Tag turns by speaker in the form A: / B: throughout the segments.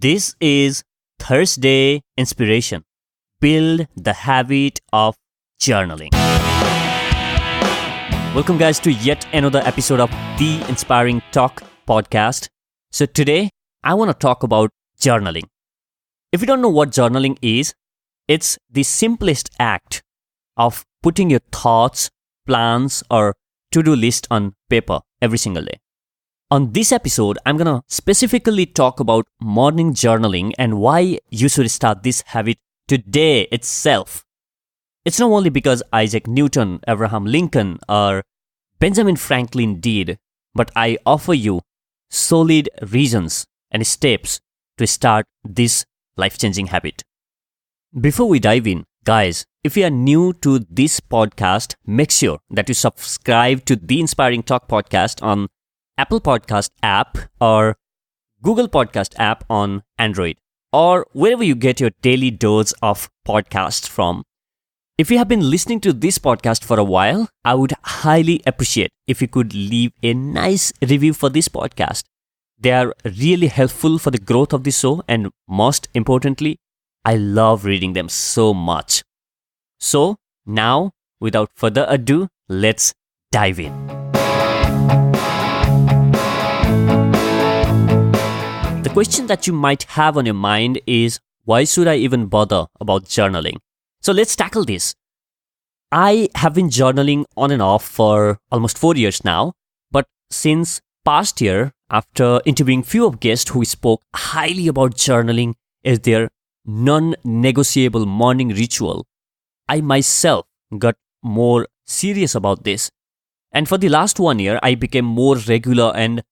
A: This is Thursday Inspiration. Build the habit of journaling. Welcome, guys, to yet another episode of the Inspiring Talk podcast. So today, I want to talk about journaling. If you don't know what journaling is, it's the simplest act of putting your thoughts, plans, or to-do list on paper every single day. On this episode, I'm going to specifically talk about morning journaling and why you should start this habit today itself. It's not only because Isaac Newton, Abraham Lincoln, or Benjamin Franklin did, but I offer you solid reasons and steps to start this life-changing habit. Before we dive in, guys, if you are new to this podcast, make sure that you subscribe to the Inspiring Talk podcast on Apple Podcast app or Google Podcast app on Android or wherever you get your daily dose of podcasts from. If you have been listening to this podcast for a while, I would highly appreciate if you could leave a nice review for this podcast. They are really helpful for the growth of the show, and most importantly, I love reading them so much. So now, without further ado, let's dive in. The question that you might have on your mind is, why should I even bother about journaling? So let's tackle this. I have been journaling on and off for almost 4 years now, but since past year, after interviewing few of guests who spoke highly about journaling as their non-negotiable morning ritual, I myself got more serious about this. And for the last 1 year, I became more regular and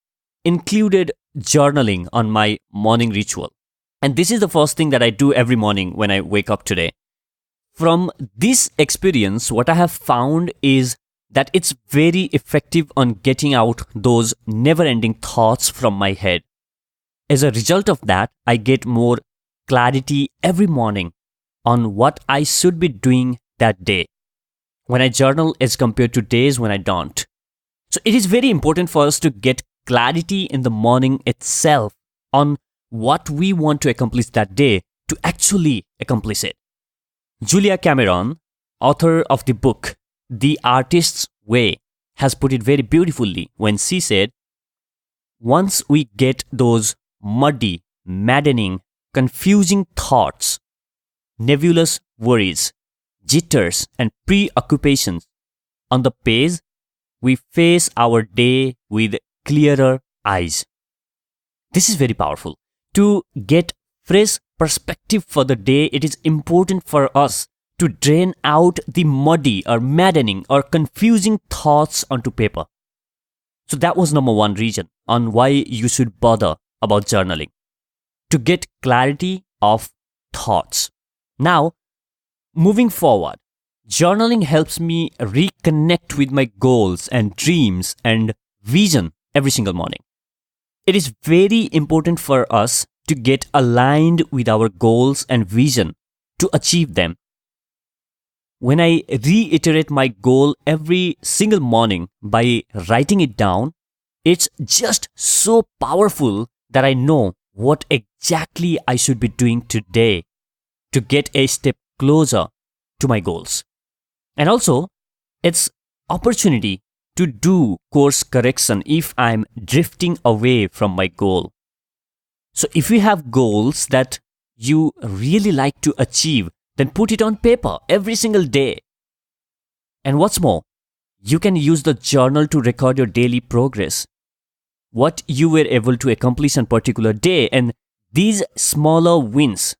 A: included journaling on my morning ritual. And this is the first thing that I do every morning when I wake up today. From this experience, what I have found is that it's very effective on getting out those never-ending thoughts from my head. As a result of that, I get more clarity every morning on what I should be doing that day when I journal as compared to days when I don't. So it is very important for us to get clarity in the morning itself on what we want to accomplish that day to actually accomplish it. Julia Cameron, author of the book The Artist's Way, has put it very beautifully when she said, once we get those muddy, maddening, confusing thoughts, nebulous worries, jitters, and preoccupations on the page, we face our day with clearer eyes. This is very powerful. To get fresh perspective for the day, it is important for us to drain out the muddy or maddening or confusing thoughts onto paper. So that was number one reason on why you should bother about journaling. To get clarity of thoughts. Now, moving forward, journaling helps me reconnect with my goals and dreams and vision every single morning. It is very important for us to get aligned with our goals and vision to achieve them. When I reiterate my goal every single morning by writing it down, it's just so powerful that I know what exactly I should be doing today to get a step closer to my goals. And also, it's opportunity to do course correction if I'm drifting away from my goal. So if you have goals that you really like to achieve, then put it on paper every single day. And what's more, you can use the journal to record your daily progress, what you were able to accomplish on a particular day, and these smaller wins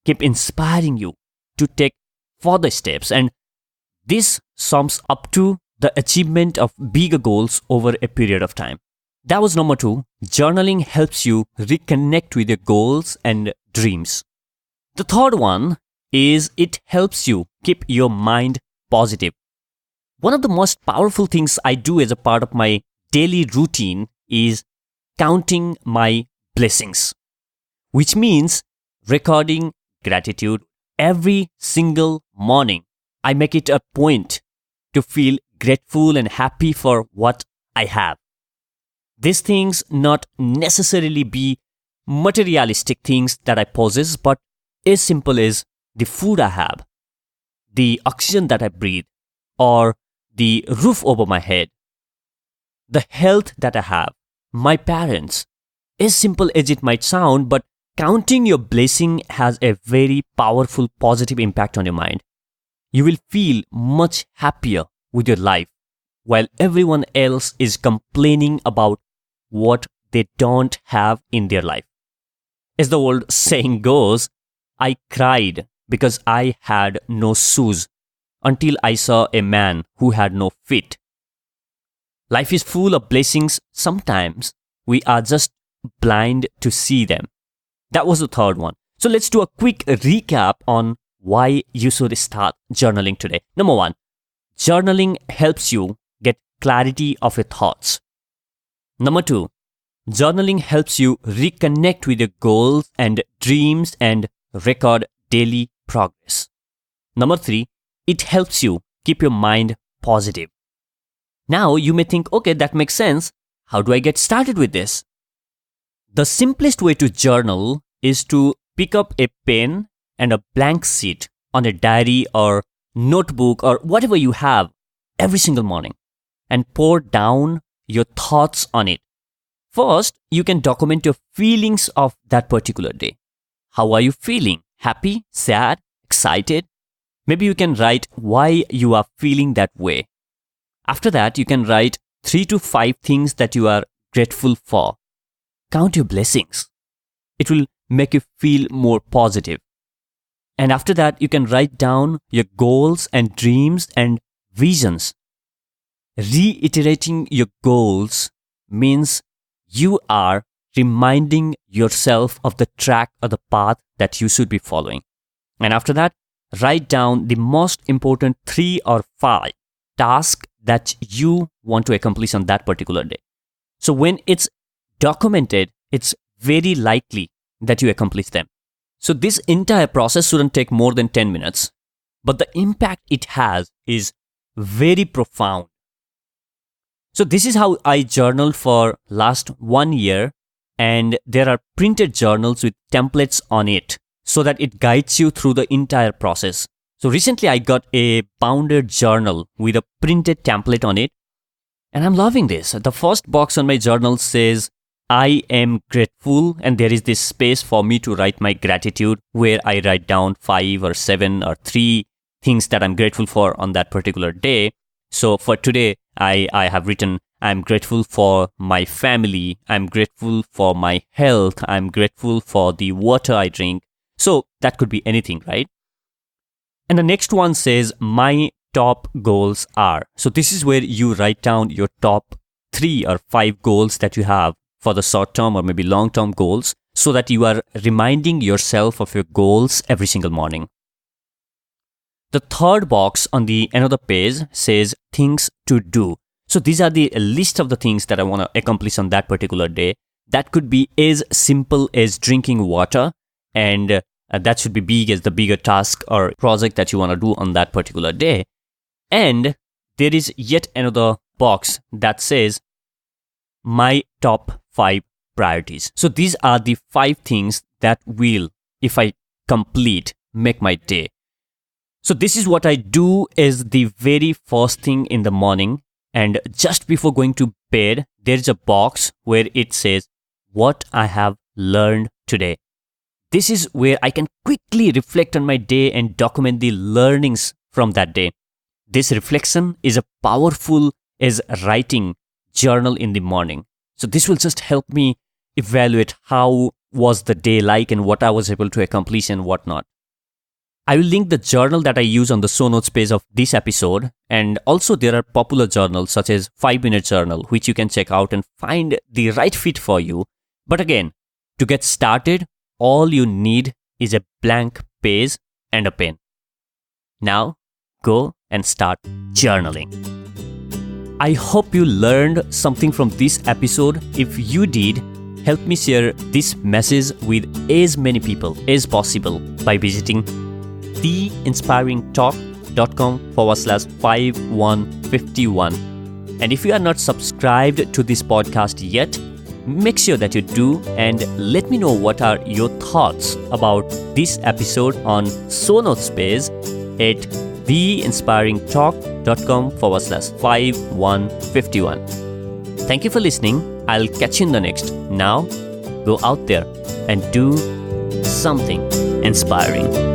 A: keep inspiring you to take further steps, and this sums up to the achievement of bigger goals over a period of time. That was number 2. Journaling helps you reconnect with your goals and dreams. The third one is it helps you keep your mind positive. One of the most powerful things I do as a part of my daily routine is counting my blessings, which means recording gratitude every single morning. I make it a point to feel grateful and happy for what I have. These things not necessarily be materialistic things that I possess, but as simple as the food I have, the oxygen that I breathe, or the roof over my head, the health that I have, my parents. As simple as it might sound, but counting your blessing has a very powerful positive impact on your mind. You will feel much happier with your life while everyone else is complaining about what they don't have in their life. As the old saying goes, I cried because I had no shoes until I saw a man who had no feet. Life is full of blessings. Sometimes we are just blind to see them. That was the third one. So let's do a quick recap on why you should start journaling today. Number one, journaling helps you get clarity of your thoughts. Number two, journaling helps you reconnect with your goals and dreams and record daily progress. Number three, it helps you keep your mind positive. Now you may think, okay, that makes sense. How do I get started with this? The simplest way to journal is to pick up a pen and a blank sheet on a diary or notebook or whatever you have every single morning and pour down your thoughts on it. First, you can document your feelings of that particular day. How are you feeling? Happy, sad, excited? Maybe you can write why you are feeling that way. After that, you can write 3 to 5 things that you are grateful for. Count your blessings. It will make you feel more positive. And after that, you can write down your goals and dreams and visions. Reiterating your goals means you are reminding yourself of the track or the path that you should be following. And after that, write down the most important 3 or 5 tasks that you want to accomplish on that particular day. So when it's documented, it's very likely that you accomplish them. So this entire process shouldn't take more than 10 minutes, but the impact it has is very profound. So this is how I journaled for last 1 year, and there are printed journals with templates on it so that it guides you through the entire process. So recently I got a bounded journal with a printed template on it, and I'm loving this. The first box on my journal says, I am grateful, and there is this space for me to write my gratitude where I write down 5 or 7 or 3 things that I'm grateful for on that particular day. So for today, I have written, I'm grateful for my family, I'm grateful for my health, I'm grateful for the water I drink. So that could be anything, right? And the next one says, my top goals are. So this is where you write down your top 3 or 5 goals that you have for the short term or maybe long term goals, so that you are reminding yourself of your goals every single morning. The third box on the another page says things to do. So these are the list of the things that I want to accomplish on that particular day. That could be as simple as drinking water, and that should be big as the bigger task or project that you want to do on that particular day. And there is yet another box that says my top 5 priorities. So these are the 5 things that will, if I complete, make my day. So this is what I do as the very first thing in the morning. And just before going to bed, there is a box where it says what I have learned today. This is where I can quickly reflect on my day and document the learnings from that day. This reflection is as powerful as writing journal in the morning. So this will just help me evaluate how was the day like and what I was able to accomplish and what not. I will link the journal that I use on the show notes page of this episode, and also there are popular journals such as 5-minute journal, which you can check out and find the right fit for you. But again, to get started, all you need is a blank page and a pen. Now, go and start journaling. I hope you learned something from this episode. If you did, help me share this message with as many people as possible by visiting theinspiringtalk.com/5151. And if you are not subscribed to this podcast yet, make sure that you do, and let me know what are your thoughts about this episode on show notes page at theinspiringtalk.com/5151. Thank you for listening. I'll catch you in the next. Now, go out there and do something inspiring.